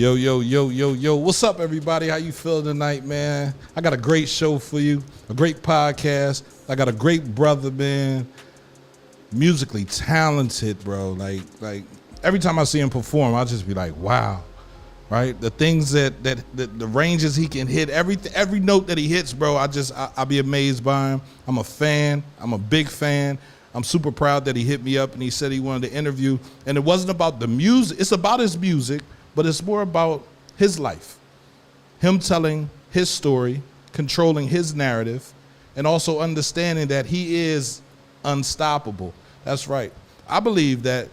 Yo, yo, yo, yo, yo. What's up, everybody? How you feeling tonight, man? I got a great show for you, a great podcast. I got a great brother, man. Musically talented, bro. Like every time I see him perform, I'll just be like, wow. Right? The things that the ranges he can hit, every note that he hits, bro, I'll be amazed by him. I'm a fan. I'm a big fan. I'm super proud that he hit me up and he said he wanted to interview. And it wasn't about the music. It's about his music, but it's more about his life. Him telling his story, controlling his narrative, and also understanding that he is unstoppable. That's right. I believe that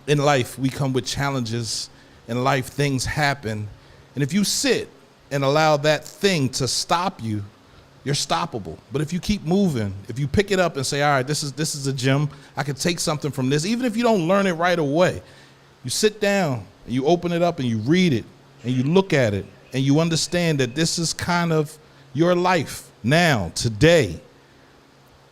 in life we come with challenges. In life things happen. And if you sit and allow that thing to stop you, you're stoppable. But if you keep moving, if you pick it up and say, all right, this is a gem, I can take something from this, even if you don't learn it right away, you sit down and you open it up and you read it and you look at it and you understand that this is kind of your life now, today.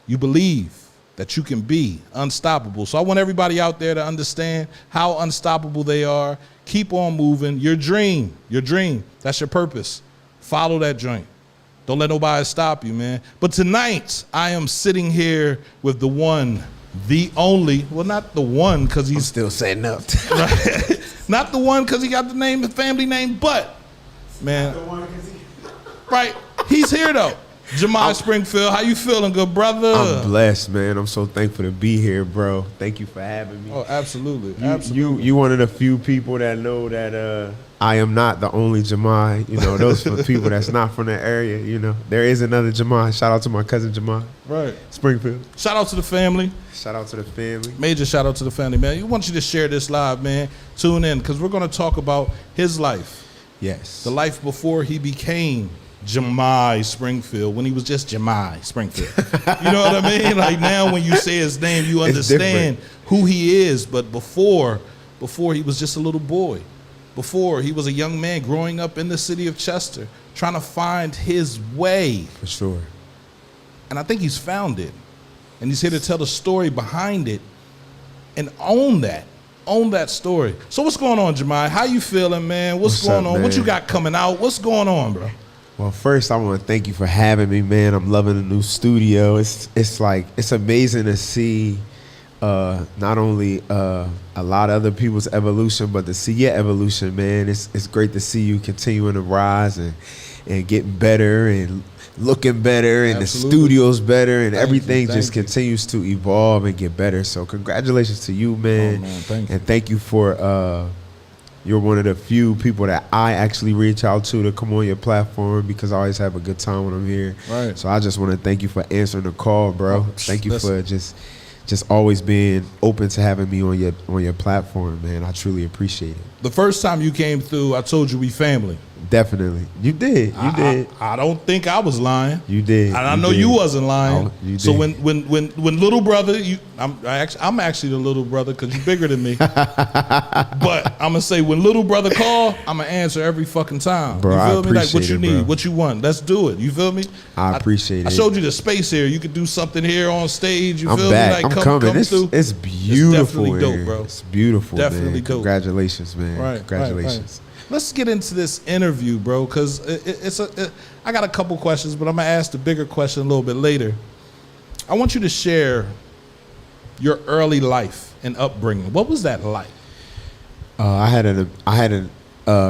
You believe that you can be unstoppable. So I want everybody out there to understand how unstoppable they are. Keep on moving. Your dream, that's your purpose. Follow that dream. Don't let nobody stop you, man. But tonight, I am sitting here with the one, the only, well, not the one, because he's still setting up. Right? Not the one because he got the name, the family name, but, man, right, he's here, though. Jamai Springfield, how you feeling, good brother? I'm blessed, man. I'm so thankful to be here, bro. Thank you for having me. Oh, absolutely. You one of the few people that know that I am not the only Jamai. You know, those for people that's not from the area, you know. There is another Jamai. Shout out to my cousin Jamai. Right. Springfield. Shout out to the family. Shout out to the family. Major shout out to the family, man. We want you to share this live, man. Tune in, because we're going to talk about his life. Yes. The life before he became Jamai Springfield, when he was just Jamai Springfield. You know what I mean? Like now when you say his name, you understand who he is. But before he was just a little boy. Before he was a young man growing up in the city of Chester, trying to find his way. For sure. And I think he's found it. And he's here to tell the story behind it and own that story. So what's going on, Jamai? How you feeling, man? What's going on? Man? What you got coming out? What's going on, bro? Well, first I want to thank you for having me, man. I'm loving the new studio. It's amazing to see not only a lot of other people's evolution, but to see your evolution, man. It's great to see you continuing to rise and getting better and looking better, and Absolutely. the studio's better, and everything Thank just continues to evolve and get better. So congratulations to you, man. Oh, man, thank you. And thank you for you're one of the few people that I actually reach out to come on your platform, because I always have a good time when I'm here. Right. So I just want to thank you for answering the call, bro. Thank you Listen. for just always being open to having me on your platform, man. I truly appreciate it. The first time you came through, I told you we family. Definitely. You did. You did. I don't think I was lying. You did. And I know you wasn't lying. You so did. when little brother, I'm actually the little brother because you're bigger than me. But I'm gonna say when little brother call, I'm gonna answer every fucking time. Bro, you feel I me? Like appreciate what you it, need, bro. what you want. Let's do it. You feel me? I appreciate it. I showed you the space here. You could do something here on stage. You I'm feel back. me? Like I'm coming. Come through. It's beautiful. It's definitely dope, here. bro. It's beautiful. Definitely man. dope. Congratulations, man. Right. Congratulations. Right. Let's get into this interview, bro, because I got a couple questions, but I'm going to ask the bigger question a little bit later. I want you to share your early life and upbringing. What was that like? I had an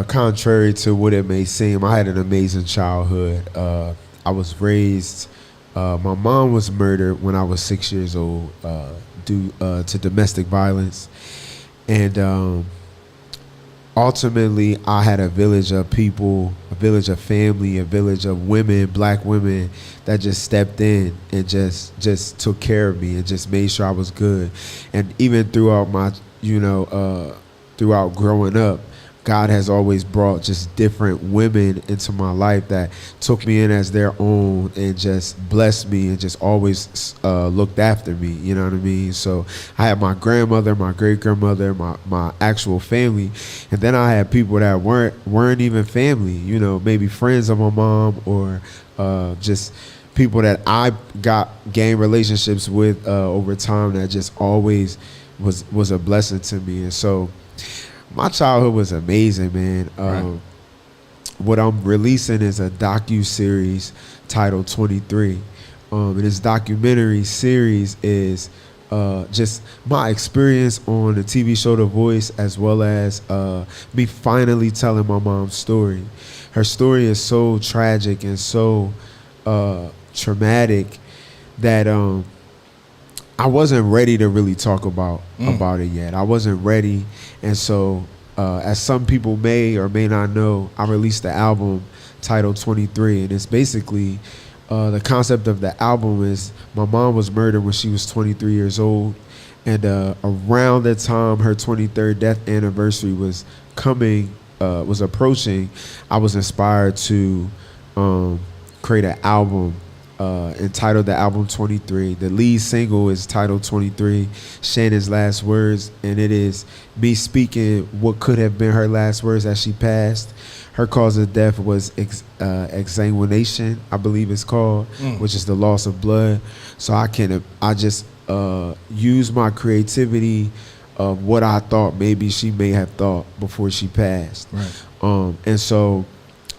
contrary to what it may seem, I had an amazing childhood. I was raised, my mom was murdered when I was 6 years old due to domestic violence. And ultimately, I had a village of people, a village of family, a village of women, black women that just stepped in and just took care of me and just made sure I was good. And even throughout my, throughout growing up, God has always brought just different women into my life that took me in as their own and just blessed me and just always looked after me, you know what I mean? So I had my grandmother, my great-grandmother, my actual family, and then I had people that weren't even family, maybe friends of my mom or just people that I gained relationships with over time that just always was a blessing to me. And so My childhood was amazing, man. Right. What I'm releasing is a docuseries titled 23. And this documentary series is just my experience on the TV show The Voice, as well as me finally telling my mom's story. Her story is so tragic and so traumatic that I wasn't ready to really talk about it yet. I wasn't ready, and so as some people may or may not know, I released the album titled 23, and it's basically the concept of the album is my mom was murdered when she was 23 years old, and around the time her 23rd death anniversary was approaching, I was inspired to create an album entitled the album 23. The lead single is titled 23, Shannon's last words, and it is me speaking what could have been her last words as she passed. Her cause of death was exsanguination, I believe it's called, which is the loss of blood. So I just use my creativity of what I thought maybe she may have thought before she passed. Right. And so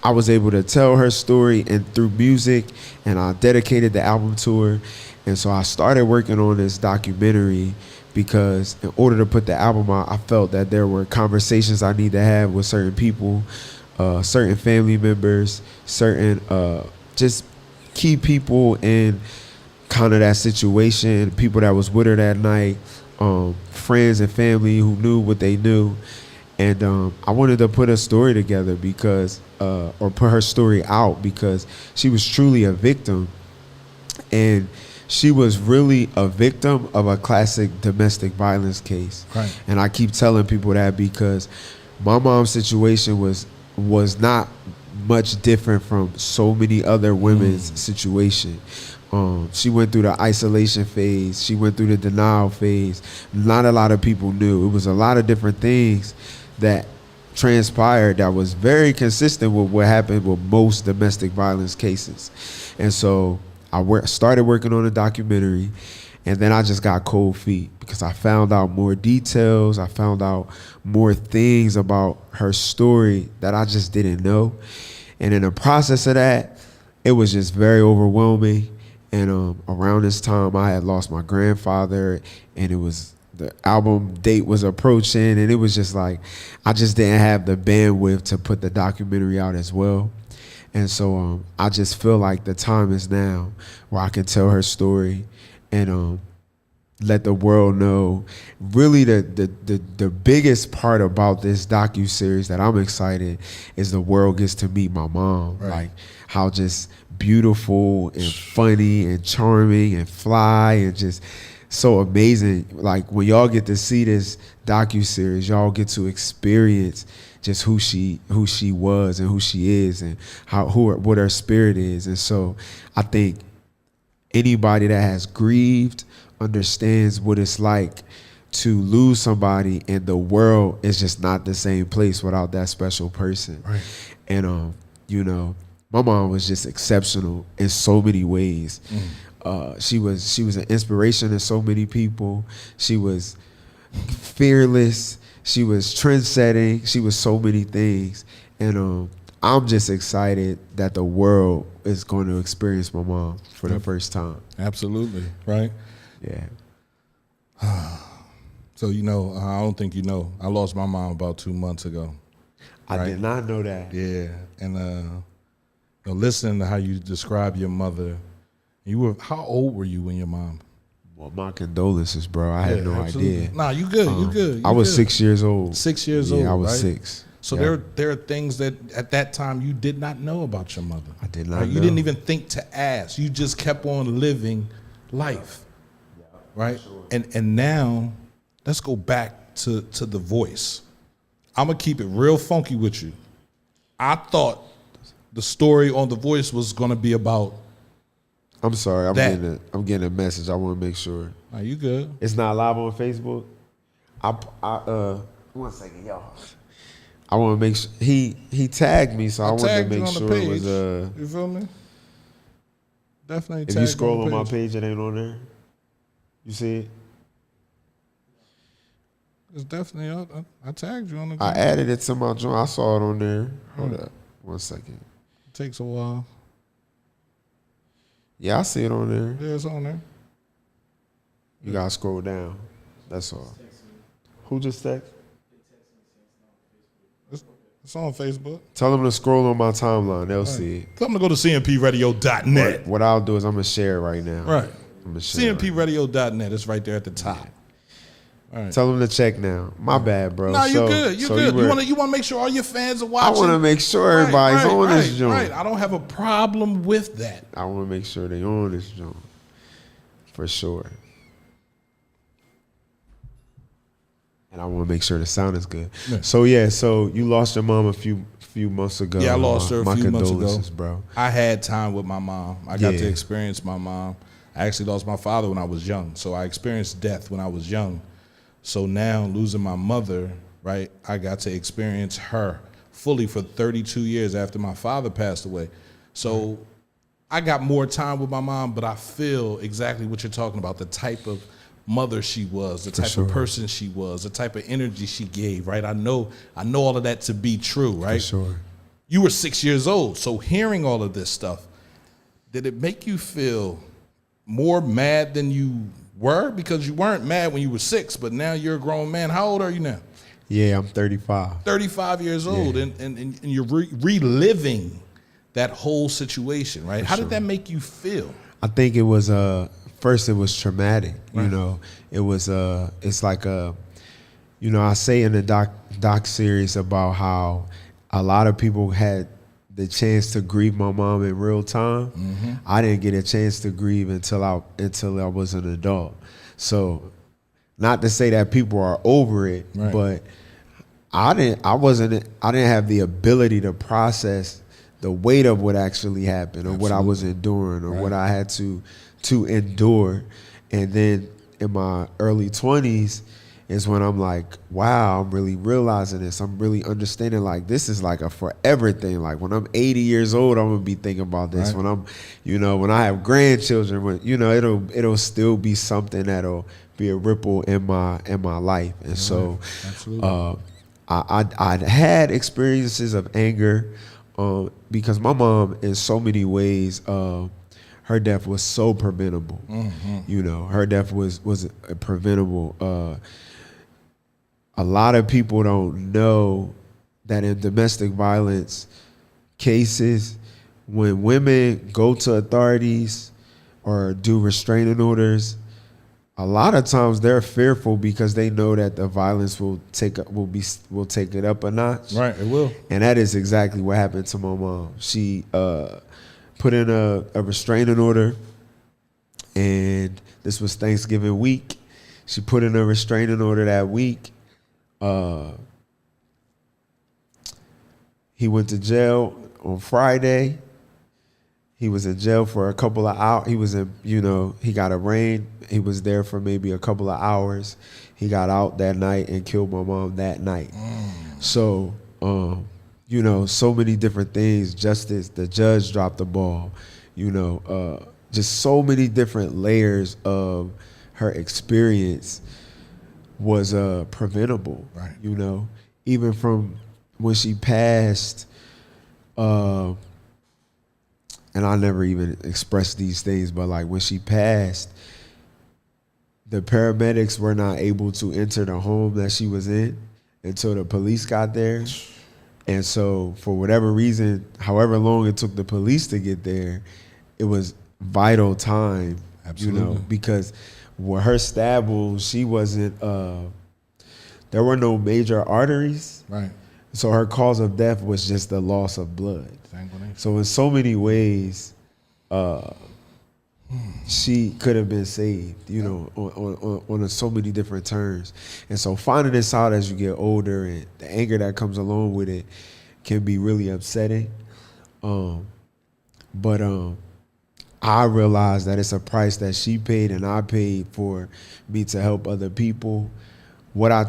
I was able to tell her story and through music, and I dedicated the album to her. And so I started working on this documentary because in order to put the album out, I felt that there were conversations I need to have with certain people, certain family members, certain just key people in kind of that situation, people that was with her that night, friends and family who knew what they knew. And I wanted to put a story together because, or put her story out because she was truly a victim. And she was really a victim of a classic domestic violence case. Right. And I keep telling people that because my mom's situation was not much different from so many other women's situation. She went through the isolation phase. She went through the denial phase. Not a lot of people knew. It was a lot of different things that transpired that was very consistent with what happened with most domestic violence cases. And so I started working on a documentary, and then I just got cold feet because I found out more details. I found out more things about her story that I just didn't know. And in the process of that, it was just very overwhelming. And around this time, I had lost my grandfather, and the album date was approaching, and it was just like I just didn't have the bandwidth to put the documentary out as well. And so I just feel like the time is now where I can tell her story and let the world know. Really, the biggest part about this docuseries that I'm excited is the world gets to meet my mom. Right. Like how just beautiful and funny and charming and fly and just so amazing. Like when y'all get to see this docuseries, y'all get to experience just who she was and who she is and what her spirit is. And so I think anybody that has grieved understands what it's like to lose somebody, and the world is just not the same place without that special person. Right. And my mom was just exceptional in so many ways. She was an inspiration to so many people. She was fearless. She was trend-setting. She was so many things. And I'm just excited that the world is going to experience my mom for the first time. Absolutely. Right. Yeah. So, I don't think you know, I lost my mom about 2 months ago. I did not know that. Yeah. And listening to how you describe your mother, how old were you when your mom? Well, my condolences, bro. I had no idea. Nah, you good. You good. I was 6 years old. 6 years old. Yeah, I was right? 6. So yeah. there are things that at that time you did not know about your mother. I did not right? know. You didn't even think to ask. You just kept on living life. Right? Sure. And now let's go back to The Voice. I'm gonna keep it real funky with you. I thought the story on The Voice was gonna be about. I'm sorry, I'm getting a message. I want to make sure. Are you good? It's not live on Facebook. One second, y'all. I want to make sure he tagged me, so I wanted to make sure it was You feel me? Definitely. If you scroll on my page, it ain't on there. You see it? It's definitely up. I tagged you on the. I added it to my joint. I saw it on there. Hold up, 1 second. It takes a while. Yeah, I see it on there. Yeah, it's on there. You gotta scroll down. That's all. Who just texted? It's on Facebook. Tell them to scroll on my timeline. They'll see it. Tell them to go to cnpradio.net. What I'll do is I'm gonna share it right now. Right. I'm gonna share it. cnpradio.net. It's right there at the top. All right. Tell them to check now. My bad, bro. No, you're good. You're good. You want to make sure all your fans are watching. I want to make sure everybody's on this joint. Right. I don't have a problem with that. I want to make sure they on this joint. For sure. And I want to make sure the sound is good. Yeah. So you lost your mom a few months ago. Yeah, I lost her a few months ago, bro. I had time with my mom. I got to experience my mom. I actually lost my father when I was young, so I experienced death when I was young. So now losing my mother, right, I got to experience her fully for 32 years after my father passed away. So I got more time with my mom, but I feel exactly what you're talking about, the type of mother she was, the type of person she was, the type of energy she gave, right? I know all of that to be true, right? For sure. You were 6 years old, so hearing all of this stuff, did it make you feel more mad than you were? Because you weren't mad when you were 6, but now you're a grown man. How old are you now? Yeah, I'm 35. 35 years old, and you're reliving that whole situation, right? How did that make you feel? I think it was first it was traumatic. Right. You know, it was it's like I say in the doc series about how a lot of people had the chance to grieve my mom in real time. Mm-hmm. I didn't get a chance to grieve until I was an adult. So, not to say that people are over it, right. But I didn't have the ability to process the weight of what actually happened, or what I was enduring, or what I had to endure. And then in my early 20s is when I'm like, wow, I'm really realizing this. I'm really understanding, like, this is like a forever thing. Like, when I'm 80 years old, I'm gonna be thinking about this. Right. When I'm, when I have grandchildren, it'll still be something that'll be a ripple in my life. And right. So I had experiences of anger, because my mom, in so many ways, her death was so preventable. Mm-hmm. Her death was preventable. A lot of people don't know that in domestic violence cases, when women go to authorities or do restraining orders, a lot of times they're fearful because they know that the violence will take it up a notch. Right, it will. And that is exactly what happened to my mom. She put in a restraining order, and this was Thanksgiving week. She put in a restraining order that week. He went to jail on Friday. He was in jail for a couple of hours. He got arraigned. He was there for maybe a couple of hours. He got out that night and killed my mom that night. So, so many different things. Justice, the judge dropped the ball. Just so many different layers of her experience was preventable. Right. Even from when she passed, and I never even expressed these things, but like when she passed, the paramedics were not able to enter the home that she was in until the police got there. And so for whatever reason, however long it took the police to get there, it was vital time. Absolutely. Because with her stab wound, she wasn't, there were no major arteries. Right. So her cause of death was just the loss of blood. So in so many ways, she could have been saved, on so many different terms. And so finding this out as you get older, and the anger that comes along with it, can be really upsetting. But I realized that it's a price that she paid and I paid for me to help other people. Would I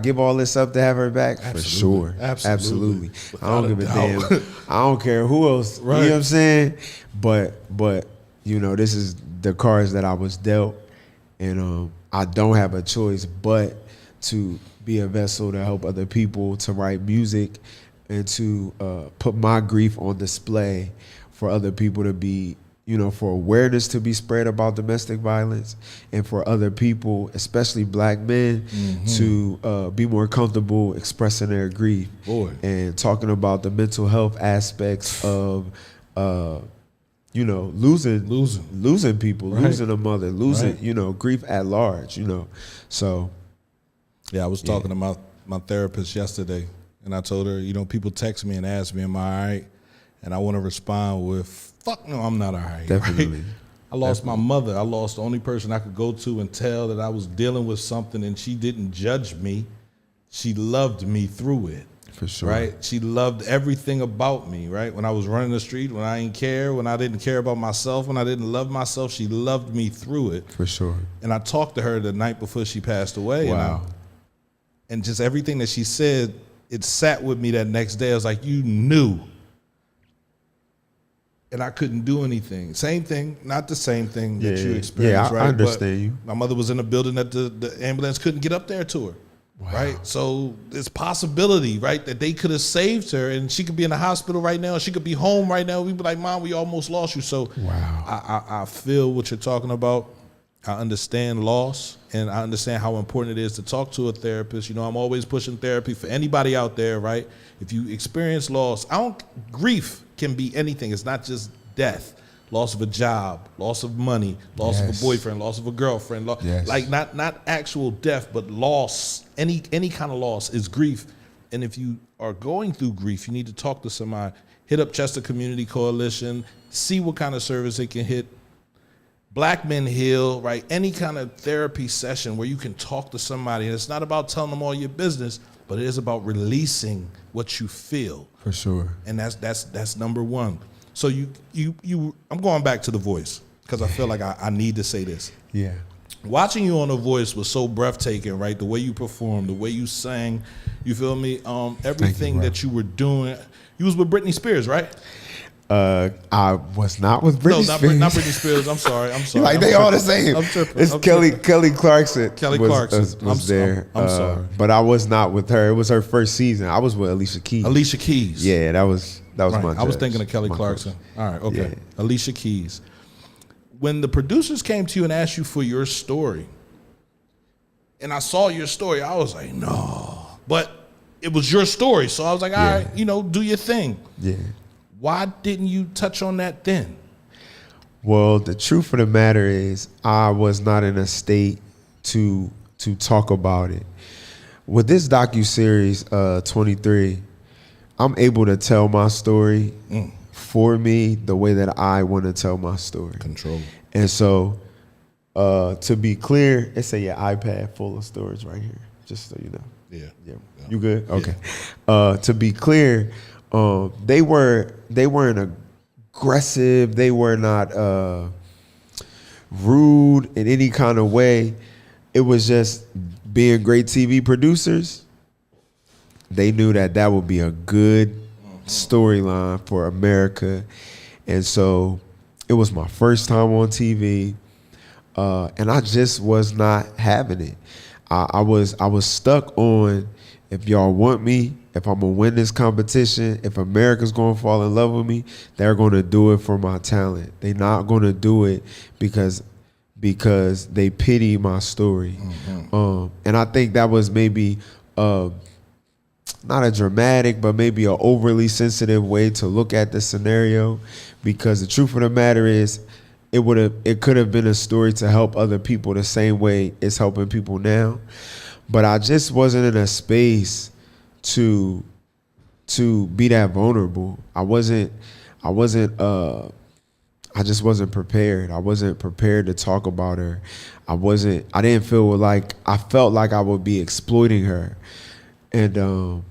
give all this up to have her back? Absolutely. For sure. Absolutely. I don't give a damn. I don't care who else. Right. You know what I'm saying? But this is the cards that I was dealt, and I don't have a choice but to be a vessel to help other people, to write music, and to put my grief on display for other people to be, for awareness to be spread about domestic violence, and for other people, especially black men, to be more comfortable expressing their grief. Boy. And talking about the mental health aspects of, losing people, Right. losing a mother, losing, Right. grief at large, So, Yeah, I was talking to my therapist yesterday, and I told her, people text me and ask me, am I all right? And I want to respond with, fuck no, I'm not all right. Definitely. Right? I lost my mother. I lost the only person I could go to and tell that I was dealing with something, and she didn't judge me. She loved me through it. For sure. Right? She loved everything about me, right? When I was running the street, when I didn't care, when I didn't care about myself, when I didn't love myself, she loved me through it. For sure. And I talked to her the night before she passed away. Wow. And just everything that she said, it sat with me that next day. I was like, you knew. And I couldn't do anything. Same thing, not the same thing that you experienced, right? I understand you. My mother was in a building that the ambulance couldn't get up there to her. Wow. Right? So there's possibility, right, that they could have saved her, and she could be in the hospital right now. She could be home right now. We'd be like, Mom, we almost lost you. So wow. I feel what you're talking about. I understand loss, and I understand how important it is to talk to a therapist. I'm always pushing therapy for anybody out there, right? If you experience loss, grief can be anything. It's not just death. Loss of a job, loss of money, loss of a boyfriend, loss of a girlfriend, like not actual death, but loss. Any kind of loss is grief. And if you are going through grief, you need to talk to somebody. Hit up Chester Community Coalition, see what kind of service they can hit. Black Men Heal, right? Any kind of therapy session where you can talk to somebody. And it's not about telling them all your business, but it is about releasing what you feel. For sure. And that's number one. So I'm going back to The Voice because I feel like I need to say this. Yeah. Watching you on The Voice was so breathtaking, right? The way you performed, the way you sang, you feel me? Everything that you were doing. You was with Britney Spears, right? I was not with Britney Spears. No, not Britney Spears. I'm sorry. Like they all the same. I'm tripping. It's Kelly Clarkson. Kelly was, Clarkson. was there. I'm sorry. But I was not with her. It was her first season. I was with Alicia Keys. Alicia Keys. Yeah, that was right. my judge. I was thinking of Kelly Clarkson. Coach. All right, okay. Yeah. Alicia Keys. When the producers came to you and asked you for your story, and I saw your story, I was like, no. But it was your story, so I was like, all right, do your thing. Yeah. Why didn't you touch on that then? Well, the truth of the matter is I was not in a state to talk about it. With this docuseries, 23, I'm able to tell my story for me the way that I want to tell my story. Control. And so, to be clear, it's a iPad full of storage right here, just so you know. Yeah. You good? Okay. Yeah. To be clear, they weren't aggressive. They were not rude in any kind of way. It was just being great TV producers. They knew that would be a good storyline for America. And so it was my first time on TV. And I just was not having it. I was stuck on, if y'all want me, if I'm gonna win this competition, if America's gonna fall in love with me, they're gonna do it for my talent. They're not gonna do it because they pity my story. And I think that was maybe not a dramatic, but maybe an overly sensitive way to look at the scenario, because the truth of the matter is it could have been a story to help other people the same way it's helping people now. But I just wasn't in a space to be that vulnerable. I just wasn't prepared. I wasn't prepared to talk about her. I felt like I would be exploiting her. And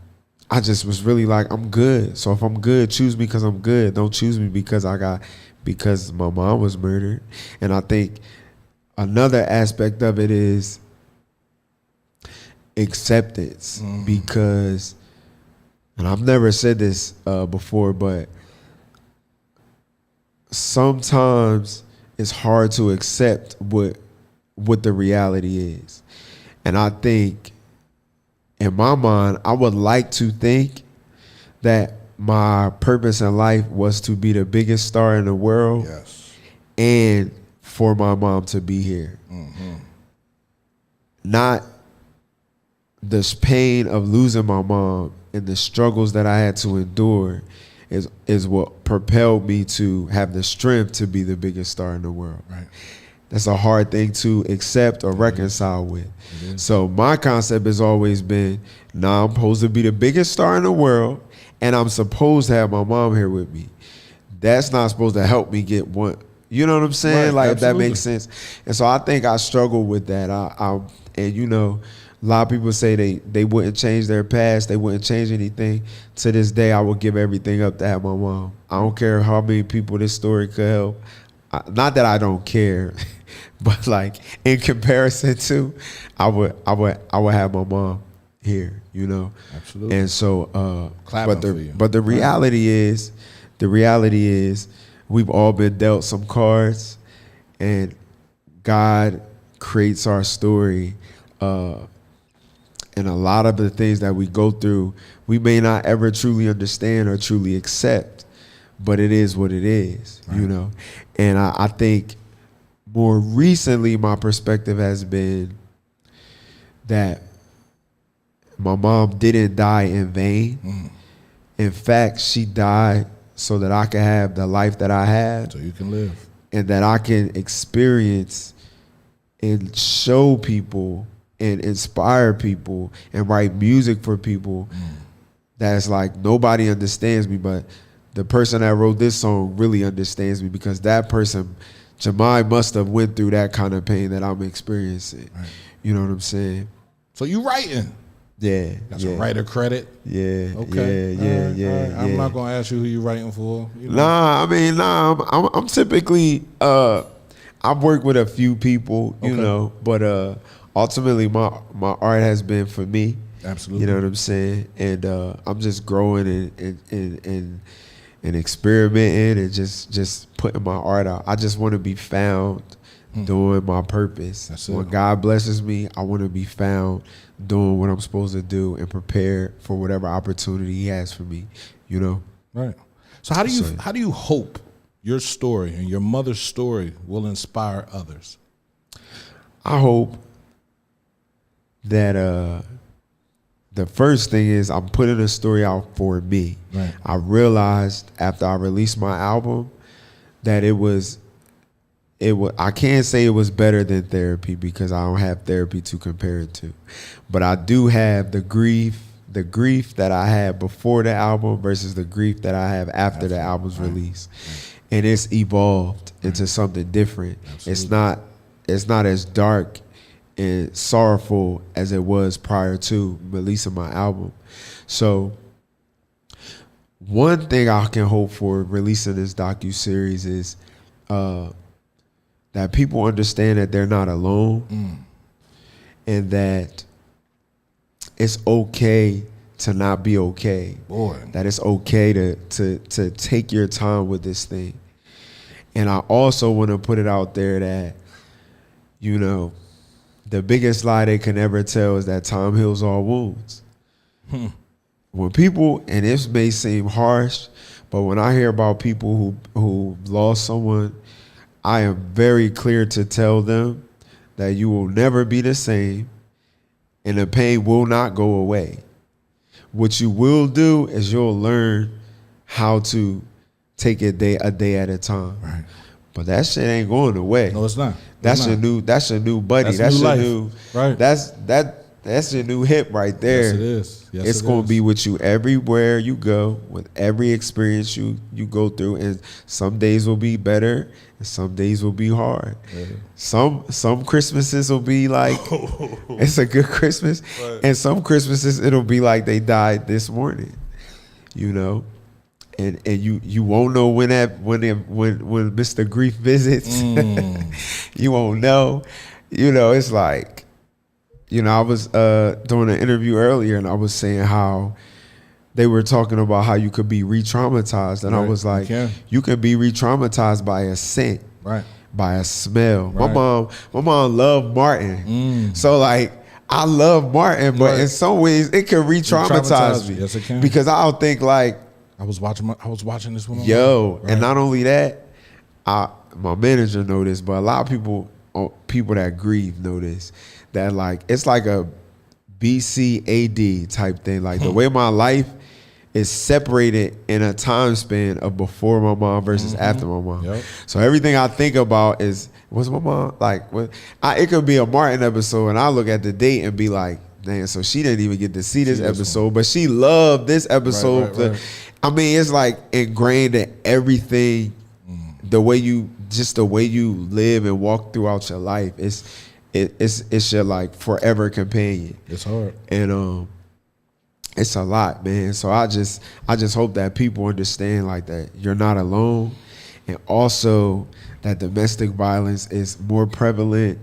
I just was really like, I'm good. So if I'm good, choose me because I'm good. Don't choose me because my mom was murdered. And I think another aspect of it is acceptance, because, and I've never said this before, but sometimes it's hard to accept what the reality is. And I think in my mind, I would like to think that my purpose in life was to be the biggest star in the world. Yes. And for my mom to be here. Not this pain of losing my mom and the struggles that I had to endure is what propelled me to have the strength to be the biggest star in the world. Right. That's a hard thing to accept or reconcile with. So my concept has always been, nah, I'm supposed to be the biggest star in the world, and I'm supposed to have my mom here with me. That's not supposed to help me get one. You know what I'm saying? Right, like, absolutely. if that makes sense. And so I think I struggle with that. And you know, a lot of people say they wouldn't change their past. They wouldn't change anything. To this day, I would give everything up to have my mom. I don't care how many people this story could help. Not that I don't care, but like in comparison to, I would have my mom here, you know. Absolutely. And so, Clapping for you. but the reality is, we've all been dealt some cards, and God creates our story. And a lot of the things that we go through, we may not ever truly understand or truly accept, but it is what it is, you know. And I think more recently, my perspective has been that my mom didn't die in vain. In fact, she died so that I could have the life that I had. So you can live. And that I can experience and show people and inspire people and write music for people that's like, nobody understands me, but the person that wrote this song really understands me, because that person, Jamai, must have went through that kind of pain that I'm experiencing. Right. You know what I'm saying? So you writing. Yeah. Got some writer credit. Yeah. Okay. Yeah. I'm not gonna ask you who you writing for. You know? Nah. I'm typically I've worked with a few people, you know, but ultimately my art has been for me. Absolutely. You know what I'm saying? And I'm just growing and experimenting and just putting my art out. I just want to be found doing my purpose. That's it. When God blesses me, I want to be found doing what I'm supposed to do and prepared for whatever opportunity He has for me, you know? Right. So how do you hope your story and your mother's story will inspire others? I hope that the first thing is I'm putting a story out for me. Right. I realized after I released my album that it was I can't say it was better than therapy, because I don't have therapy to compare it to. But I do have the grief that I had before the album versus the grief that I have after the album's release. And it's evolved into something different. Absolutely. It's not as dark and sorrowful as it was prior to releasing my album. So one thing I can hope for releasing this docuseries is that people understand that they're not alone, and that it's okay to not be okay. Boy. That it's okay to take your time with this thing. And I also want to put it out there that, you know, the biggest lie they can ever tell is that time heals all wounds. When people, and this may seem harsh, but when I hear about people who lost someone, I am very clear to tell them that you will never be the same and the pain will not go away. What you will do is you'll learn how to take it a day at a time. Right. But that shit ain't going away. No, it's not. That's your new buddy. That's your new new life. Right. That's your new hip right there. Yes, it is. Yes, it's going to be with you everywhere you go, with every experience you go through. And some days will be better, and some days will be hard. Yeah. Some Christmases will be like it's a good Christmas, right. And some Christmases it'll be like they died this morning. You know, and you won't know when Mr. Grief visits. You won't know. You know, it's like. You know, I was doing an interview earlier, and I was saying how they were talking about how you could be re-traumatized. And right. I was like, you can be re-traumatized by a scent, right? By a smell. Right. My mom loved Martin. So like, I love Martin, but Right. in some ways it can re-traumatize me. Yes, it can. Because I'll think like, I was watching this one. yo, Right. and not only that, my manager know this, but a lot of people that grieve know this. That like it's like a BCAD type thing. Like the way my life is separated in a time span of before my mom versus after my mom. Yep. So everything I think about is, what's my mom like? It could be a Martin episode, and I look at the date and be like, damn, so she didn't even get to see this episode, but she loved this episode. Right. I mean, it's like ingrained in everything. The way you live and walk throughout your life, it's your like forever companion. It's hard. And it's a lot, man. So I just hope that people understand like that you're not alone, and also that domestic violence is more prevalent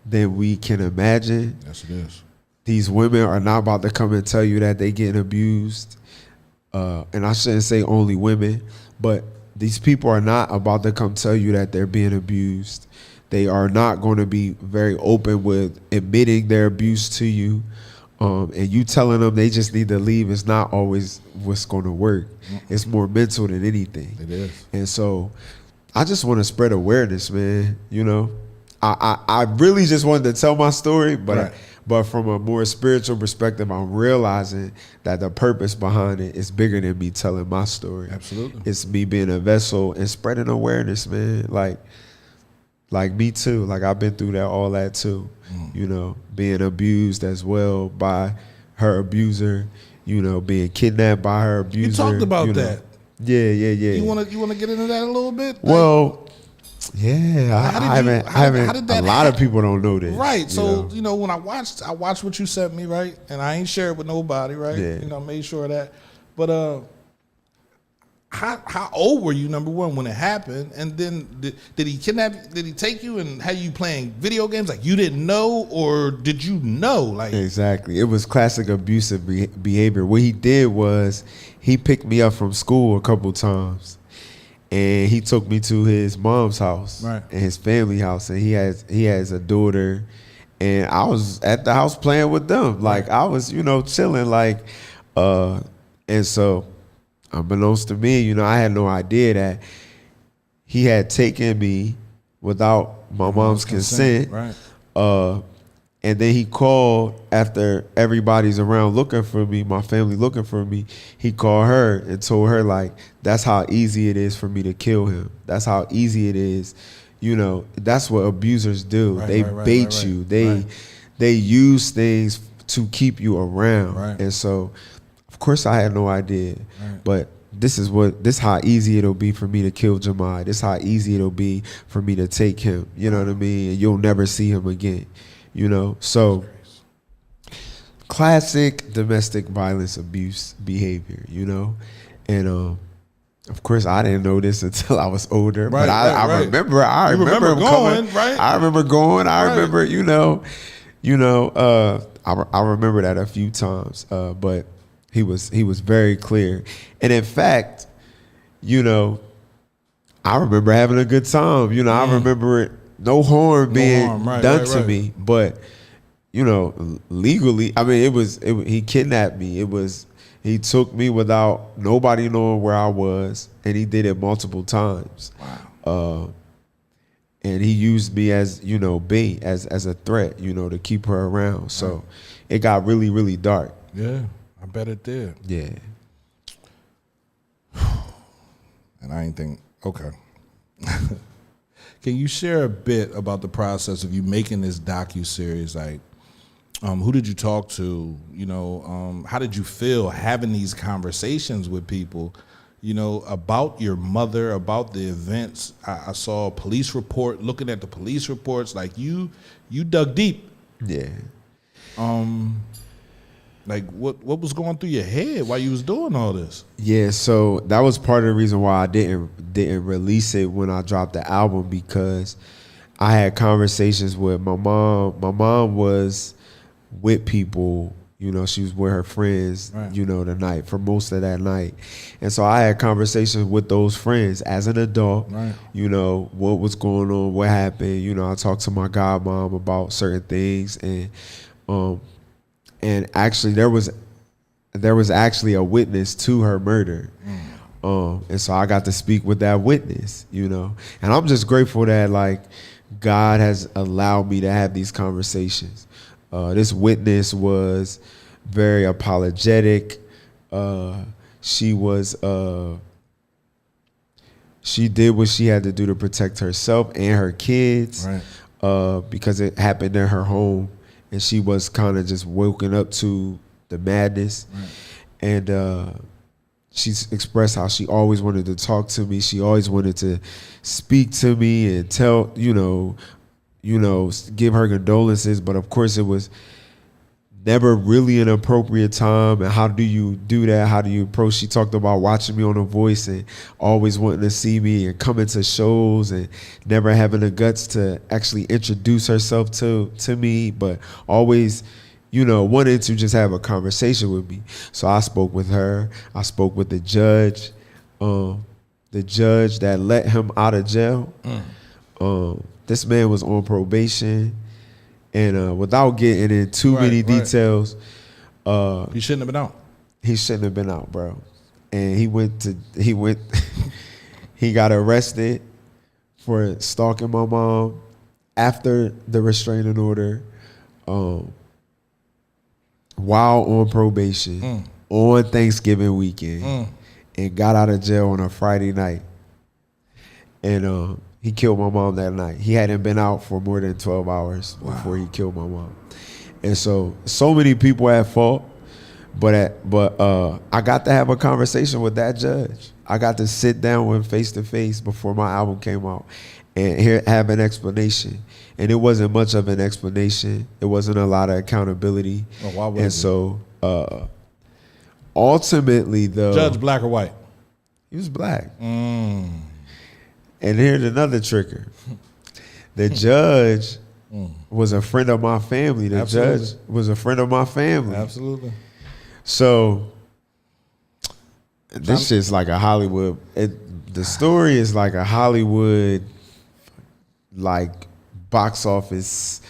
than we can imagine. Yes, it is. These women are not about to come and tell you that they getting abused. And I shouldn't say only women, but these people are not about to come tell you that they're being abused. They are not going to be very open with admitting their abuse to you. And you telling them they just need to leave is not always what's going to work. It's more mental than anything. It is. And so I just want to spread awareness, man. You know, I really just wanted to tell my story, but Right. but from a more spiritual perspective, I'm realizing that the purpose behind it is bigger than me telling my story. Absolutely. It's me being a vessel and spreading awareness, man. Like me too. Like I've been through all that too. You know, being abused as well by her abuser. You know, being kidnapped by her abuser. You talked about know. that. Yeah. You want to get into that a little bit? Well, yeah, I haven't. A lot of people don't know this, right? So you know? when I watched what you sent me, right, and I ain't shared with nobody, right? Yeah. You know, made sure of that. But how old were you? Number one, when it happened, and then did he kidnap? Did he take you and have you playing video games like you didn't know, or did you know? Like Exactly, it was classic abusive behavior. What he did was he picked me up from school a couple times. And he took me to his mom's house, right, and his family house, and he has a daughter, and I was at the house playing with them, like I was, chilling, like, and so, unbeknownst to me, I had no idea that he had taken me without my mom's consent, right. And then he called after everybody's around looking for me, my family looking for me. He called her and told her, like, that's how easy it is for me to kill him. That's how easy it is. That's what abusers do. Right, they right, bait right, you. right. They use things to keep you around. Right. And so, of course, I had no idea. Right. But this is how easy it'll be for me to kill Jamai. This is how easy it'll be for me to take him. You know what I mean? And you'll never see him again. So classic domestic violence abuse behavior, and of course I didn't know this until I was older, Right, but I right. remember him going, coming, right? I remember going, I Right. remember, I remember that a few times, but he was very clear, and in fact, I remember having a good time, I remember it. No harm being done to me, but legally, I mean, he kidnapped me. He took me without nobody knowing where I was, and he did it multiple times. Wow. And he used me as bait, as a threat, to keep her around. So it got really, really dark. Yeah, I bet it did. Yeah. And I ain't think, okay. Can you share a bit about the process of you making this docuseries? Like, who did you talk to? How did you feel having these conversations with people, about your mother, about the events? I saw a police report, looking at the police reports, like you dug deep. Yeah. Like what was going through your head while you was doing all this? Yeah, so that was part of the reason why I didn't release it when I dropped the album, because I had conversations with my mom. My mom was with people, she was with her friends, right, the night, for most of that night. And so I had conversations with those friends as an adult, right, what was going on, what happened. I talked to my godmom about certain things, and and actually there was actually a witness to her murder. And so I got to speak with that witness, you know. And I'm just grateful that like God has allowed me to have these conversations. This witness was very apologetic. She did what she had to do to protect herself and her kids, right. Because it happened in her home, and she was kind of just woken up to the madness. Right. And she's expressed how she always wanted to talk to me. She always wanted to speak to me and tell, give her condolences. But of course, it was never really an appropriate time. And how do you do that? How do you approach? She talked about watching me on The Voice and always wanting to see me and coming to shows and never having the guts to actually introduce herself to me, but always, wanted to just have a conversation with me. So I spoke with her. I spoke with the judge that let him out of jail. This man was on probation. And without getting in too many details, he shouldn't have been out. He shouldn't have been out, bro. And he got arrested for stalking my mom after the restraining order, while on probation on Thanksgiving weekend, and got out of jail on a Friday night. And he killed my mom that night. He hadn't been out for more than 12 hours before he killed my mom. And so many people at fault, but I got to have a conversation with that judge. I got to sit down with him face to face before my album came out and have an explanation. And it wasn't much of an explanation. It wasn't a lot of accountability. Oh, why would and so ultimately, though, judge black or white? He was black. And here's another tricker. The judge was a friend of my family. The Absolutely. judge was a friend of my family. Absolutely. So this shit's like a Hollywood. The story is like a Hollywood, like box office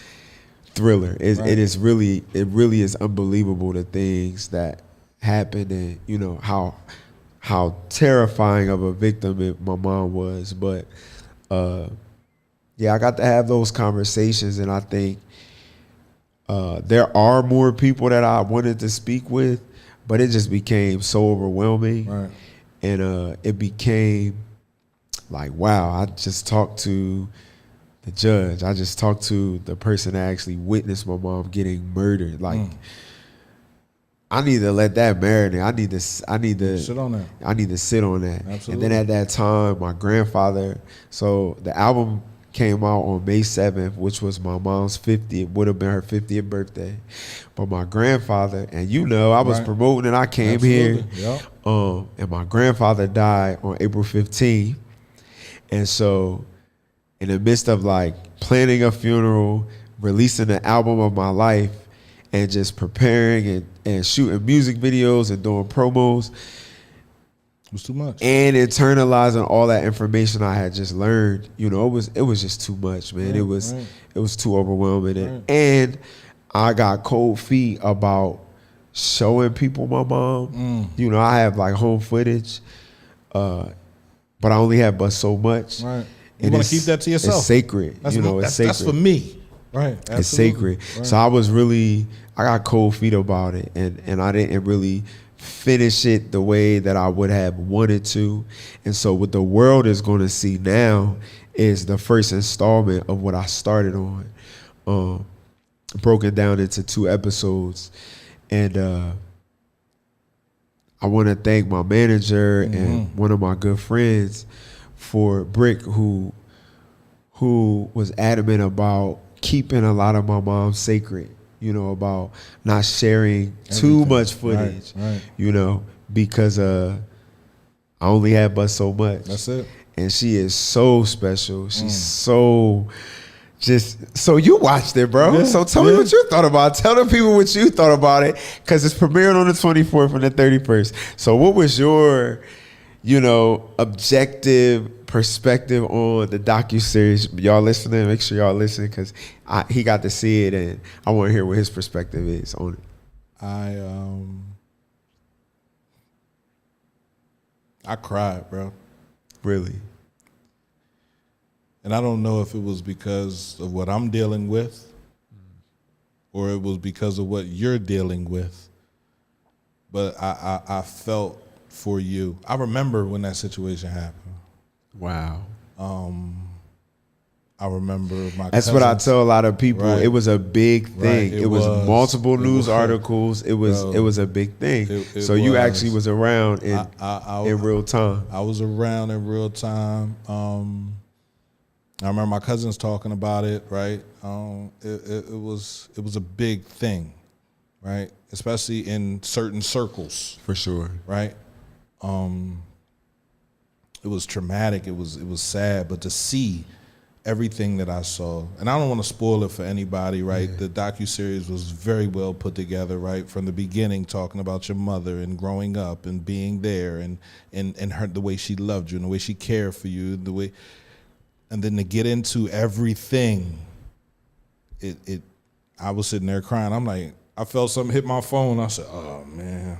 thriller. It really is unbelievable, the things that happened, and how terrifying of a victim my mom was. But I got to have those conversations, and I think there are more people that I wanted to speak with, but it just became so overwhelming. Right. And it became like, wow, I just talked to the judge. I just talked to the person that actually witnessed my mom getting murdered. Like, I need to let that marinate. I need to sit on that. I need to sit on that. Absolutely. And then at that time, my grandfather. So the album came out on May 7th, which was my mom's 50th. Would have been her 50th birthday. But my grandfather, and I was promoting and I came here. Yep. And my grandfather died on April 15th. And so, in the midst of like planning a funeral, releasing the album of my life, and just preparing and shooting music videos and doing promos, it was too much. And internalizing all that information I had just learned, it was just too much, man. Right, it was too overwhelming, and I got cold feet about showing people my mom. I have like home footage, but I only have but so much. Right. You want to keep that to yourself. It's sacred. That's it's sacred. That's for me. Right. Absolutely. It's sacred. Right. So I got cold feet about it, and I didn't really finish it the way that I would have wanted to. And so what the world is going to see now is the first installment of what I started on, broken down into 2 episodes. And I want to thank my manager and one of my good friends for Brick, who was adamant about keeping a lot of my mom sacred, about not sharing too much footage, because I only have but so much. That's it. And she is so special. She's so you watched it, bro. So tell me what you thought about it. Tell the people what you thought about it, because it's premiering on the 24th and the 31st. So what was your, objective perspective on the docuseries? Y'all listening? Make sure y'all listen, because he got to see it, and I want to hear what his perspective is on it. I cried, bro. Really? And I don't know if it was because of what I'm dealing with or it was because of what you're dealing with. But I felt for you. I remember when that situation happened. Wow. I remember my That's cousins. what I tell a lot of people. Right. It was a big thing. Right. It was multiple news was. articles. It was Bro. it was a big thing. It you was. actually was around in real time. I was around in real time. I remember my cousins talking about it. Right. It was a big thing, right? Especially in certain circles. For sure. Right. It was traumatic. It was sad, but to see everything that I saw, and I don't want to spoil it for anybody, right? Yeah. The docuseries was very well put together, right? From the beginning, talking about your mother and growing up and being there and her, the way she loved you and the way she cared for you, the way, and then to get into everything, I was sitting there crying. I'm like, I felt something hit my phone. I said, oh man.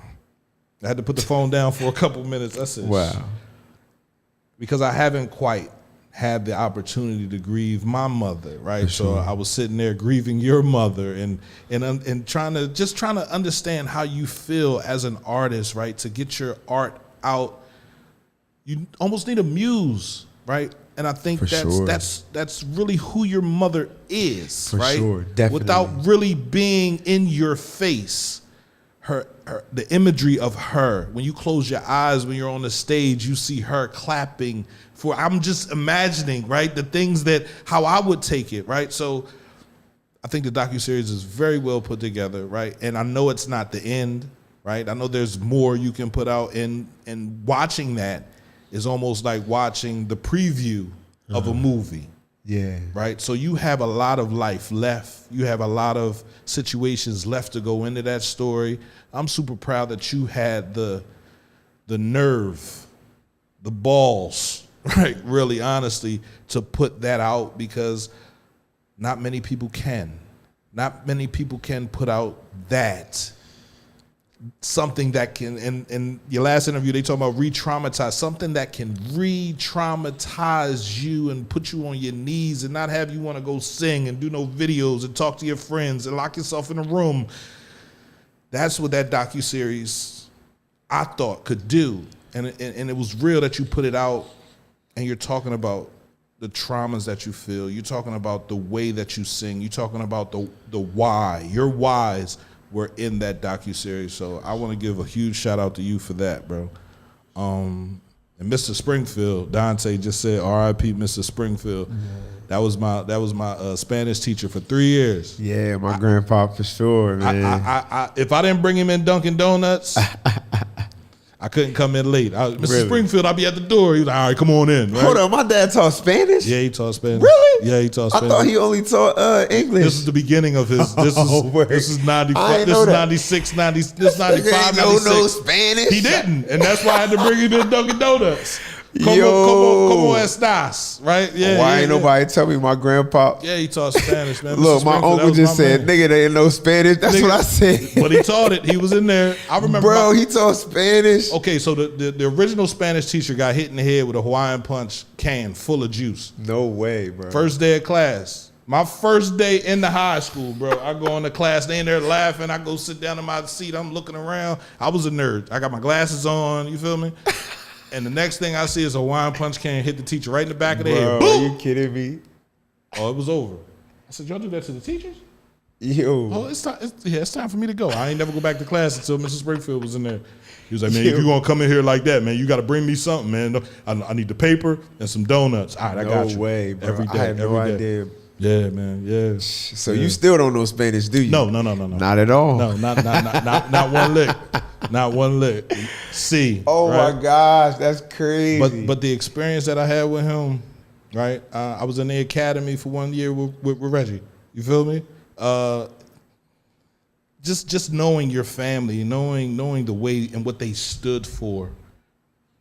I had to put the phone down for a couple minutes. I said, wow. Because I haven't quite had the opportunity to grieve my mother, right? Sure. So I was sitting there grieving your mother and trying to understand how you feel as an artist, right? To get your art out, you almost need a muse, right? And I think that's really who your mother is, for right? Sure, definitely. Without really being in your face. Her, the imagery of her, when you close your eyes, when you're on the stage, you see her clapping for, I'm just imagining, right? The things how I would take it, right? So I think the docuseries is very well put together, right? And I know it's not the end, right? I know there's more you can put out, and watching that is almost like watching the preview of a movie. Yeah. Right. So you have a lot of life left. You have a lot of situations left to go into that story. I'm super proud that you had the nerve, the balls, right? Really, honestly, to put that out, because not many people can. Not many people can put out that. Something that can, in your last interview, they talk about re-traumatize, something that can re-traumatize you and put you on your knees and not have you want to go sing and do no videos and talk to your friends and lock yourself in a room. That's what that docuseries, I thought, could do. And it was real that you put it out, and you're talking about the traumas that you feel. You're talking about the way that you sing. You're talking about the why. Your whys were in that docuseries. So I want to give a huge shout out to you for that, bro. And Mr. Springfield, Dante just said, R.I.P. Mr. Springfield. Yeah. That was my Spanish teacher for 3 years. Yeah, my grandpa for sure, man. If I didn't bring him in Dunkin' Donuts, I couldn't come in late. Mr. Really? Springfield, I'll be at the door. He was like, all right, come on in. Right? Hold on, my dad taught Spanish? Yeah, he taught Spanish. Really? Yeah, he taught Spanish. I thought he only taught English. This is the beginning of his. This is 95. This is 96, 90. This is 95, 96. No Spanish. He didn't, and that's why I had to bring him in Dunkin' Donuts. Come on, estás, right? Yeah. Why ain't nobody tell me my grandpa? Yeah, he taught Spanish, man. Look, my uncle just said, nigga, they ain't no Spanish. That's what I said. But he taught it. He was in there. I remember. Bro, he taught Spanish. Okay, so the original Spanish teacher got hit in the head with a Hawaiian Punch can full of juice. No way, bro. First day of class. My first day in the high school, bro. I go into class, they in there laughing. I go sit down in my seat. I'm looking around. I was a nerd. I got my glasses on. You feel me? And the next thing I see is a Hawaiian Punch can hit the teacher right in the back of the head. Boom! Are you kidding me? Oh, it was over. I said, y'all do that to the teachers? Yo. Oh, it's time for me to go. I ain't never go back to class until Mrs. Springfield was in there. He was like, man, if you going to come in here like that, man, you got to bring me something, man. I need the paper and some donuts. All right, I got you. No way, bro. Every day. I had no idea. Yeah, man. Yeah. So you still don't know Spanish, do you? No. Not at all. No, not one lick. Not one lick. See. Oh right? my gosh, that's crazy. But the experience that I had with him, right? I was in the academy for 1 year with Reggie. You feel me? Just knowing your family, knowing the way and what they stood for,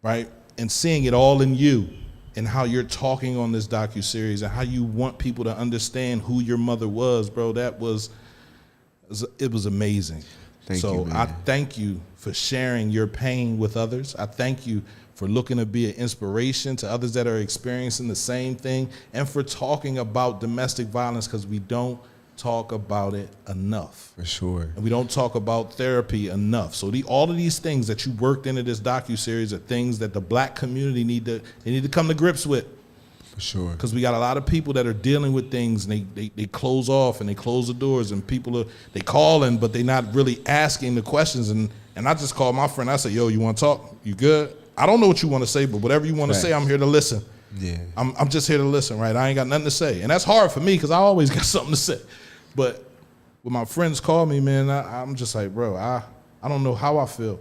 right? And seeing it all in you. And how you're talking on this docuseries and how you want people to understand who your mother was, bro. It was amazing. Thank so you, man. I thank you for sharing your pain with others. I thank you for looking to be an inspiration to others that are experiencing the same thing, and for talking about domestic violence, because we don't talk about it enough. For sure. And we don't talk about therapy enough. So all of these things that you worked into this docuseries are things that the black community need to come to grips with. For sure. Because we got a lot of people that are dealing with things, and they close off and they close the doors, and people they calling, but they not really asking the questions. And I just called my friend. I said, yo, you want to talk? You good? I don't know what you want to say, but whatever you want to say, I'm here to listen. Yeah. I'm just here to listen, right? I ain't got nothing to say. And that's hard for me because I always got something to say. But when my friends call me, man, I'm just like, bro, I don't know how I feel.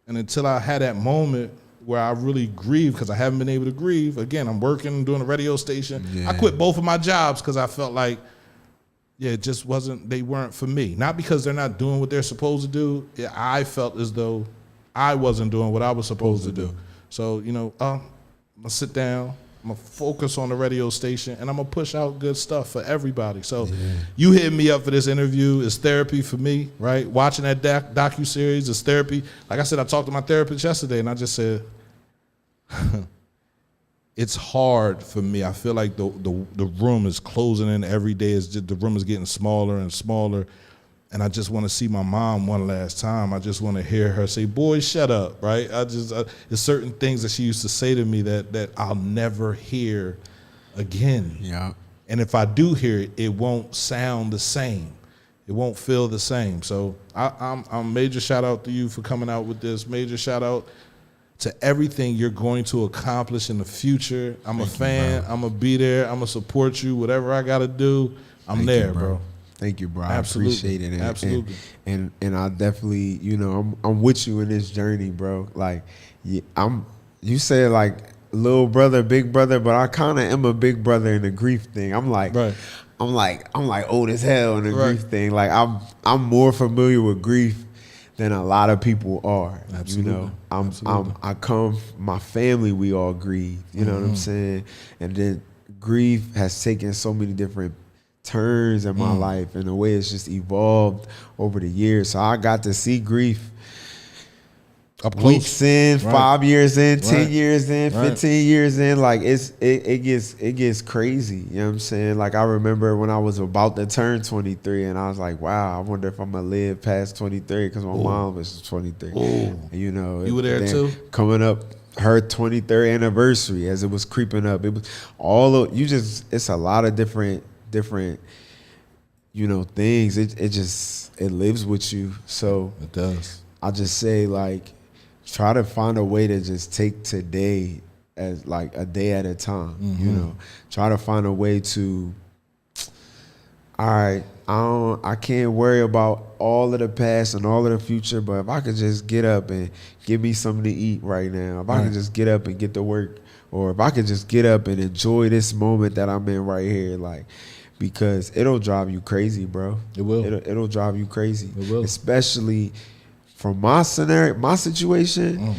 And until I had that moment where I really grieve, because I haven't been able to grieve. Again, I'm working, doing a radio station. Yeah. I quit both of my jobs because I felt like, it just they weren't for me. Not because they're not doing what they're supposed to do. Yeah, I felt as though I wasn't doing what I was supposed to do. So, I'm going to sit down. I'm going to focus on the radio station, and I'm going to push out good stuff for everybody. So you hit me up for this interview. It's therapy for me, right? Watching that docuseries is therapy. Like I said, I talked to my therapist yesterday, and I just said, it's hard for me. I feel like the room is closing in every day. The room is getting smaller and smaller. And I just want to see my mom one last time. I just want to hear her say, boy, shut up, right? There's certain things that she used to say to me that I'll never hear again. Yeah. And if I do hear it, it won't sound the same. It won't feel the same. So I'm major shout out to you for coming out with this. Major shout out to everything you're going to accomplish in the future. I'm a fan. I'm going to be there. I'm going to support you. Whatever I got to do, I'm there, bro. Thank you, bro. Absolutely. I appreciate it. Absolutely. And I definitely, I'm with you in this journey, bro. Like, you said like little brother, big brother, but I kind of am a big brother in the grief thing. I'm like old as hell in the grief thing. Like I'm more familiar with grief than a lot of people are. Absolutely. My family, we all grieve. You know what I'm saying? And then grief has taken so many different turns in my life, and the way it's just evolved over the years. So I got to see grief up close. Weeks in, 5 years in, 10 years in, 15 years in. Like it gets crazy. You know what I'm saying? Like I remember when I was about to turn 23, and I was like, wow, I wonder if I'm gonna live past 23, because my mom was 23. And, you were there too? Coming up her 23rd anniversary, as it was creeping up. It was it's a lot of different things. It lives with you. So it does. I just say, like, try to find a way to just take today as like a day at a time. Try to find a way to, all right, I can't worry about all of the past and all of the future, but if I could just get up and give me something to eat right now, if I could just get up and get to work, or if I could just get up and enjoy this moment that I'm in right here, like, because it'll drive you crazy, bro. It will. It'll drive you crazy. It will. Especially from my scenario, my situation,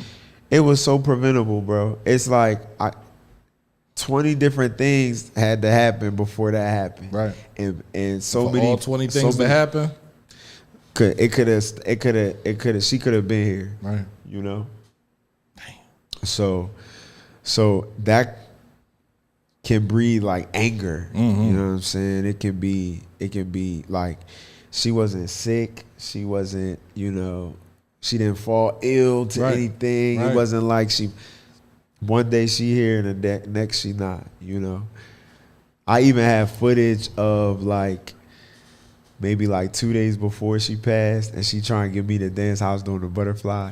it was so preventable, bro. It's like 20 different things had to happen before that happened. Right. And so For many all 20 things to happen. She could have been here. Right. Damn. So that can breed like anger. You know what I'm saying? It can be like she wasn't sick. She wasn't, she didn't fall ill to anything. It wasn't like one day she here and the next she not, I even have footage of like maybe like 2 days before she passed, and she trying to get me to dance house doing the butterfly.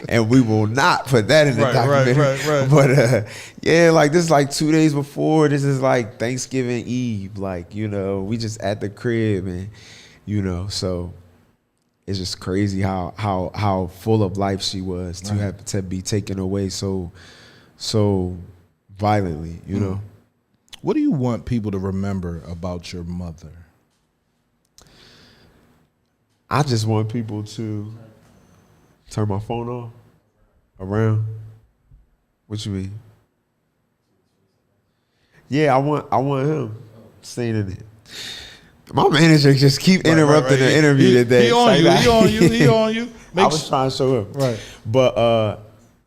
And we will not put that in the documentary. Right. But yeah, like this is like 2 days before. This is like Thanksgiving Eve. Like, we just at the crib, and so it's just crazy how full of life she was to have to be taken away so violently, What do you want people to remember about your mother? I just want people to turn my phone off around. What you mean? Yeah, I want him staying in it. My manager just keep interrupting the interview today. He on you. He on you. He on you. I was trying to show him. Right. But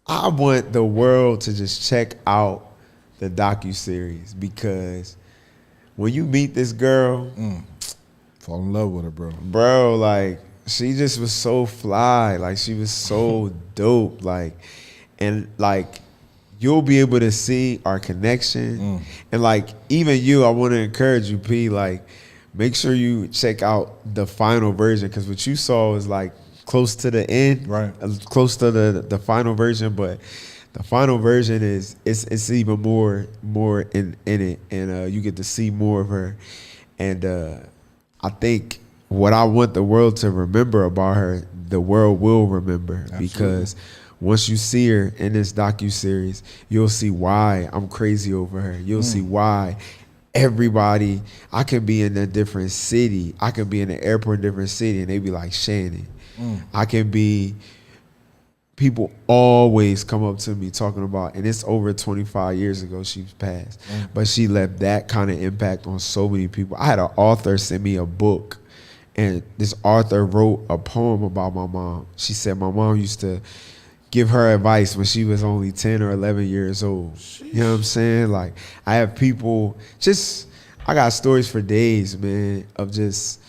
I want the world to just check out the docuseries because when you meet this girl, fall in love with her, bro. Like she just was so fly. Like she was so dope. Like and like you'll be able to see our connection. And like even you, I want to encourage you, P. Like make sure you check out the final version because what you saw is like close to the end, right? Close to the final version, but the final version is it's even more in it, and you get to see more of her. And I think what I want the world to remember about her, the world will remember. Absolutely. Because once you see her in this docuseries, you'll see why I'm crazy over her. You'll see why everybody, I can be in a different city. I can be in the airport in a different city, and they be like, Shannon. I can be, people always come up to me talking about, and it's over 25 years ago she's passed, but she left that kind of impact on so many people. I had an author send me a book, and this author wrote a poem about my mom. She said my mom used to give her advice when she was only 10 or 11 years old. Sheesh. You know what I'm saying? Like, I have people, I got stories for days, man, of just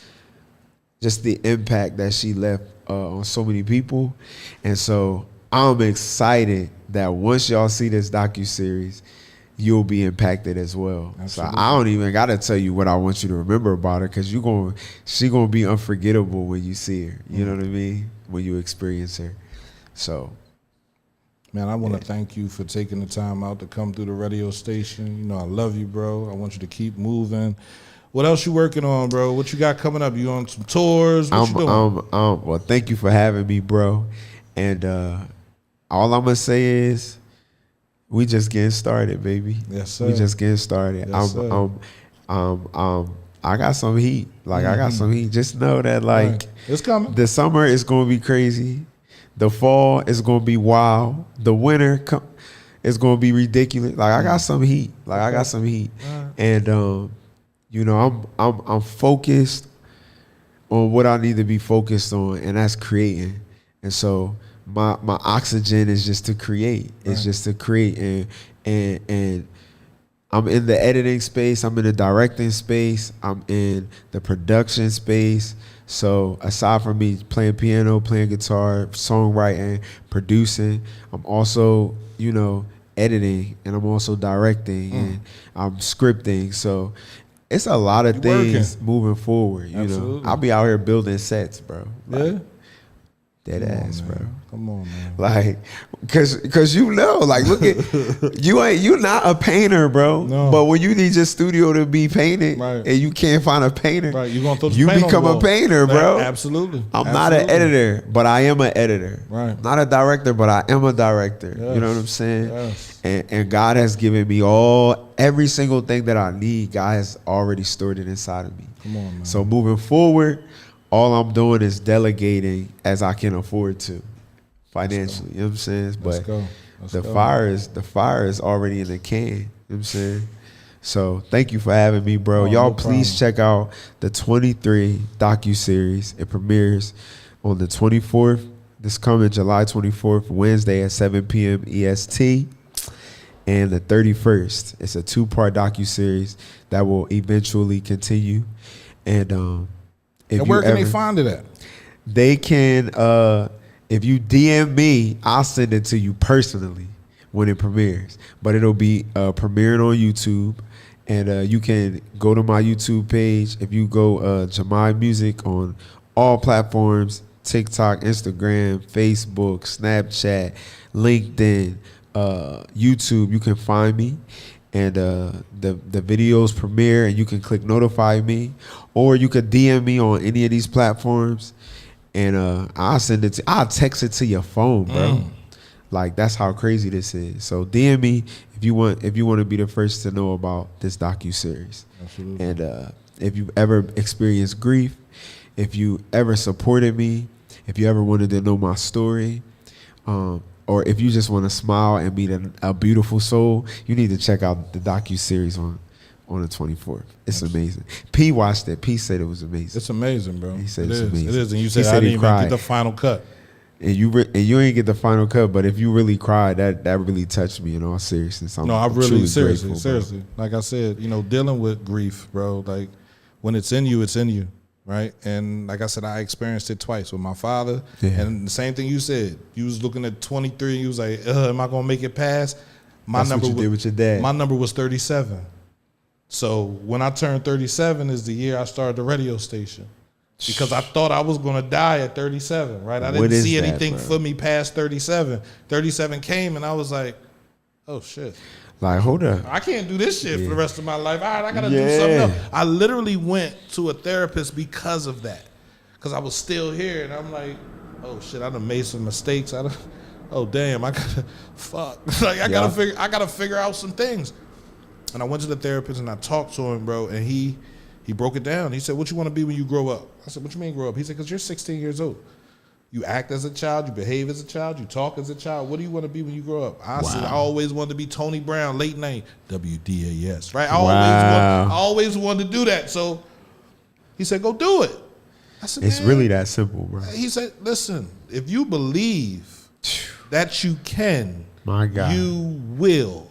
the impact that she left on so many people. And so I'm excited that once y'all see this docuseries, you'll be impacted as well. Absolutely. So I don't even got to tell you what I want you to remember about her because she gonna be unforgettable when you see her. You know what I mean? When you experience her. So, man, I want to thank you for taking the time out to come through the radio station. You know, I love you, bro. I want you to keep moving. What else you working on, bro? What you got coming up? You on some tours? What you doing? Well, thank you for having me, bro. And all I'm gonna say is, we just getting started, baby. Yes, sir. We just getting started. Yes, sir. I got some heat. Like I got some heat. Just know that, like, right. It's coming. The summer is gonna be crazy. The fall is gonna be wild. The winter is gonna be ridiculous. Like I got some heat. Like I got some heat. Right. And you know, I'm focused on what I need to be focused on, and that's creating. And so my oxygen is just to create. It's just to create, and I'm in the editing space. I'm in the directing space. I'm in the production space. So aside from me playing piano, playing guitar, songwriting, producing, I'm also, you know, editing, and I'm also directing, and I'm scripting. So it's a lot of things moving forward. You know, I'll be out here building sets, bro. Like, yeah. Dead ass, bro. Come on, man. Like, cause you know, like, look at you not a painter, bro. No. But when you need your studio to be painted, right, and you can't find a painter, right, you gonna throw you paint become a painter, bro. Absolutely. I'm not an editor, but I am an editor. Right. Not a director, but I am a director. Yes. You know what I'm saying? Yes. And God has given me every single thing that I need. God has already stored it inside of me. Come on, man. So moving forward, all I'm doing is delegating as I can afford to, financially. You know what I'm saying? But the fire is already in the can. You know what I'm saying? So thank you for having me, bro. Y'all please check out the 23 docuseries. It premieres on the 24th, this coming July 24th, Wednesday at 7 p.m. EST. And the 31st. It's a 2-part docuseries that will eventually continue. And where can they find it at? They can, if you DM me, I'll send it to you personally when it premieres. But it'll be premiering on YouTube. And you can go to my YouTube page. If you go Jamai Music on all platforms, TikTok, Instagram, Facebook, Snapchat, LinkedIn, YouTube, you can find me. And the videos premiere, and you can click notify me, or you could DM me on any of these platforms, and I'll text it to your phone, bro. Like, that's how crazy this is. So DM me if you want to be the first to know about this docuseries. Absolutely. And if you ever experienced grief, if you ever supported me, if you ever wanted to know my story, or if you just want to smile and meet a beautiful soul, you need to check out the docuseries on the 24th. It's amazing. P watched it. P said it was amazing. It's amazing, bro. He said it it's is. amazing. It is. And you He said, said I he didn't even cried. get the final cut. And you ain't get the final cut, but if you really cried, that really touched me in all seriousness. No, I I'm really, truly seriously, grateful, bro. seriously. Like I said, dealing with grief, bro, like when it's in you, right? And like I said, I experienced it twice with my father. Yeah. And the same thing you said. You was looking at 23 and you was like, am I going to make it past? That's what you did with your dad. My number was 37. So when I turned 37 is the year I started the radio station. Because I thought I was going to die at 37, right? I didn't see anything for me past 37. 37 came and I was like, oh, shit. Like, hold up. I can't do this shit for the rest of my life. All right, I got to do something else. I literally went to a therapist because of that. Because I was still here and I'm like, oh, shit, I done made some mistakes. Oh, damn, I got to, fuck. Like, I got to figure out some things. And I went to the therapist and I talked to him, bro, and he broke it down. He said, what you want to be when you grow up? I said, what you mean grow up? He said, because you're 16 years old. You act as a child, you behave as a child, you talk as a child. What do you want to be when you grow up? I said, I always wanted to be Tony Brown, late night, WDAS, right? I always wanted to do that. So he said, go do it. I said, it's really that simple, bro. He said, listen, if you believe that you can, my God, you will.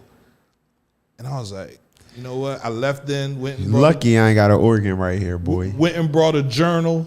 And I was like, you know what? I left then, went and lucky I ain't got an organ right here, boy. Went and brought a journal,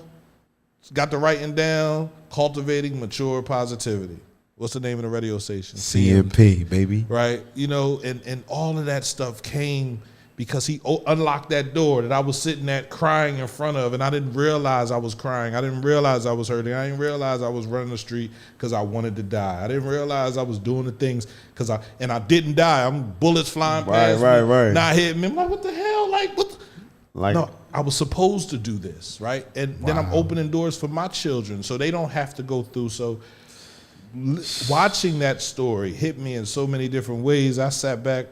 got the writing down, Cultivating Mature Positivity. What's the name of the radio station? CMP, baby. Right? And all of that stuff came because he unlocked that door that I was sitting at crying in front of, and I didn't realize I was crying. I didn't realize I was hurting. I didn't realize I was running the street because I wanted to die. I didn't realize I was doing the things because I didn't die. I'm bullets flying past me, not hitting me. I'm like, what the hell? Like, what? No, I was supposed to do this, right? And then I'm opening doors for my children so they don't have to go through. So watching that story hit me in so many different ways. I sat back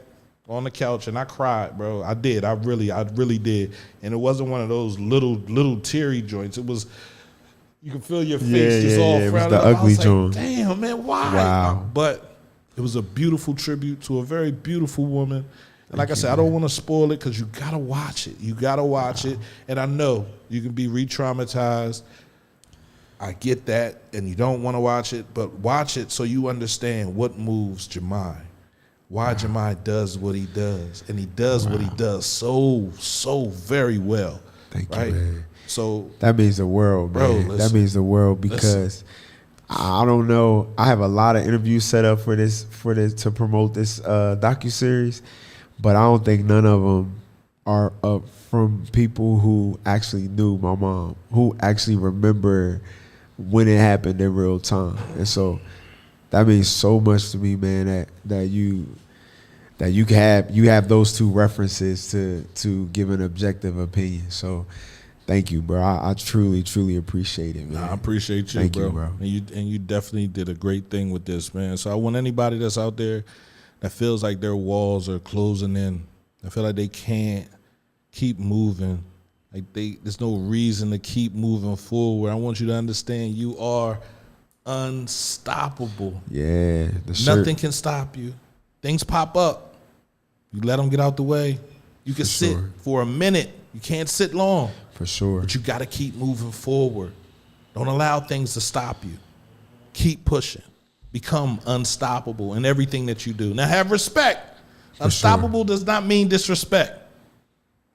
on the couch and I cried, bro. I did. I really did. And it wasn't one of those little teary joints. It was, you can feel your face just all it frowned was the up. ugly I was joint. like, damn, man, why? Wow. But it was a beautiful tribute to a very beautiful woman. And like I said, I don't want to spoil it because you got to watch it. You got to watch it. And I know you can be re-traumatized. I get that. And you don't want to watch it. But watch it so you understand what moves Jamai. Why Jamai does what he does. And he does what he does so very well. Thank right? you, man. So that means the world, man. Bro, that means the world because I don't know. I have a lot of interviews set up for this to promote this docuseries, but I don't think none of them are up from people who actually knew my mom, who actually remember when it happened in real time. And so that means so much to me, man, that you have those two references to give an objective opinion. So thank you, bro. I truly appreciate it, man. I appreciate you, Thank bro. you, bro. And you definitely did a great thing with this, man. So I want anybody that's out there that feels like their walls are closing in, I feel like they can't keep moving, like there's no reason to keep moving forward. I want you to understand you are unstoppable. Yeah. Nothing can stop you. Things pop up. You let them get out the way. You can sit for a minute. You can't sit long. For sure. But you got to keep moving forward. Don't allow things to stop you. Keep pushing. Become unstoppable in everything that you do. Now have respect. Unstoppable does not mean disrespect.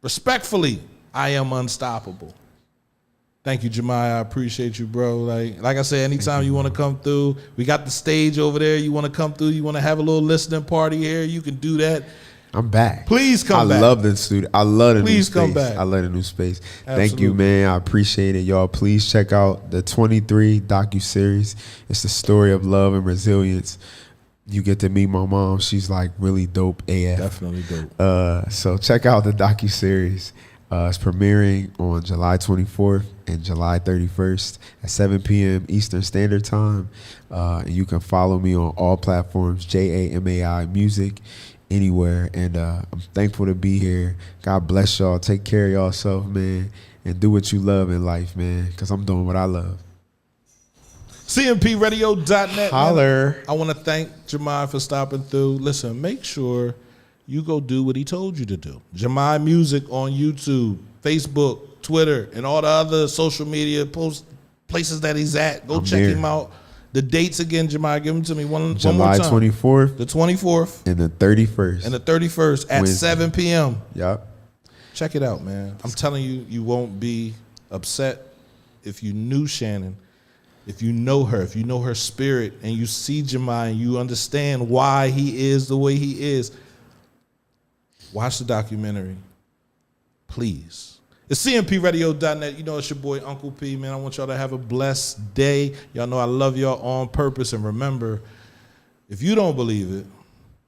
Respectfully, I am unstoppable. Thank you, Jamai. I appreciate you, bro. Like I said, anytime you want to come through, we got the stage over there. You want to come through, you want to have a little listening party here, you can do that. I'm back. Please come back. I love the studio. I love the new space. Please come back. I love the new space. Absolutely. Thank you, man. I appreciate it. Y'all, please check out the 23 docuseries. It's the story of love and resilience. You get to meet my mom. She's like really dope AF. Definitely dope. So check out the docuseries. It's premiering on July 24th and July 31st at 7 p.m. Eastern Standard Time. And you can follow me on all platforms, JAMAI Music, anywhere. And I'm thankful to be here. God bless y'all. Take care of yourself, man. And do what you love in life, man, because I'm doing what I love. CMPradio.net. Holler. I want to thank Jamai for stopping through. Listen, make sure you go do what he told you to do. Jamai Music on YouTube, Facebook, Twitter, and all the other social media places that he's at. Go check him out. The dates again, Jamai, give them to me one more time. July 24th. The 24th. And the 31st. And the 31st at Wednesday. 7 p.m. Yep. Check it out, man. I'm telling you, you won't be upset if you knew Shannon, if you know her spirit, and you see Jamai and you understand why he is the way he is. Watch the documentary, please. It's cmpradio.net. You know it's your boy Uncle P, man. I want y'all to have a blessed day. Y'all know I love y'all on purpose. And remember, if you don't believe it,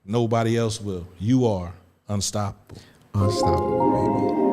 nobody else will. You are unstoppable. Unstoppable, baby.